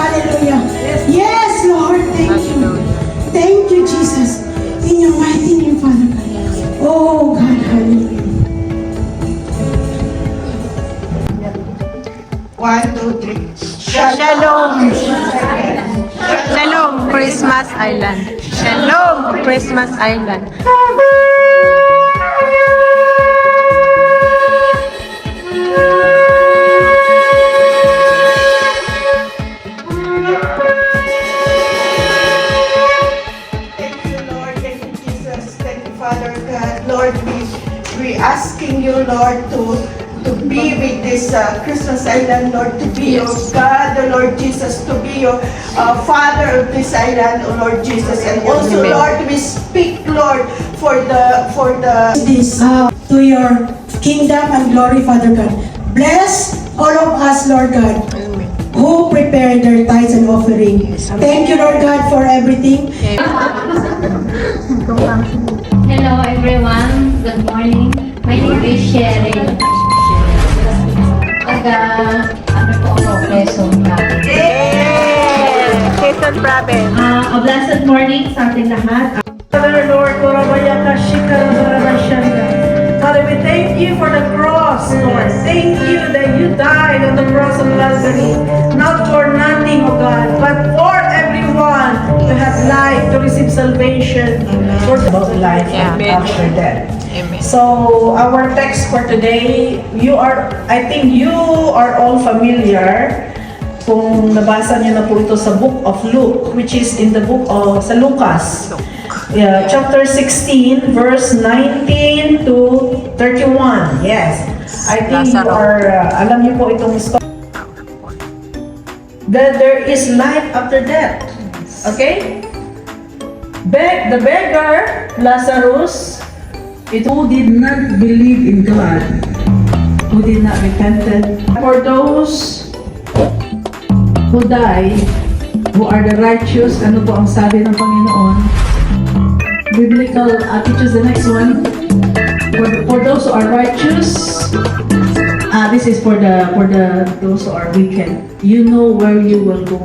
Hallelujah. Yes, Lord. Thank you. Thank you, Jesus. In your mighty name, Father God. Oh, God. Hallelujah. 1, 2, 3. Shalom! Shalom, Christmas Island. Shalom, Christmas Island. Thank you, Lord. Thank you, Jesus. Thank you, Father God. Lord, we asking you, Lord, to be with this Christmas Island, Lord, to be your God, oh Lord Jesus, to be your Father of this island, oh Lord Jesus, and also, Lord, we speak, Lord, for the This to your kingdom and glory, Father God. Bless all of us, Lord God, who prepared their tithes and offering. Thank you, Lord God, for everything. Hello everyone, good morning. My name is Sherry. Ano po ako, Quezon Province. Quezon Province. A blessed morning sa ating lahat. Father, Lord, Father, we thank you for the cross, Lord. Thank you that you died on the cross of Calvary, not for nothing, oh God, but for everyone to have life, to receive salvation, for about life and after death. Amen. So, our text for today, I think you are all familiar kung nabasa niyo na po ito sa book of Luke, which is in the book of sa Lucas. Chapter 16, verse 19 to 31. Yes. I think you are, alam niyo po itong story. That there is life after death. Okay? The beggar, Lazarus, who did not believe in God, who did not repented. For those who die, who are the righteous, ano po ang sabi ng Panginoon? Biblical attitudes, the next one. For those who are righteous, this is for those who are wicked. You know where you will go.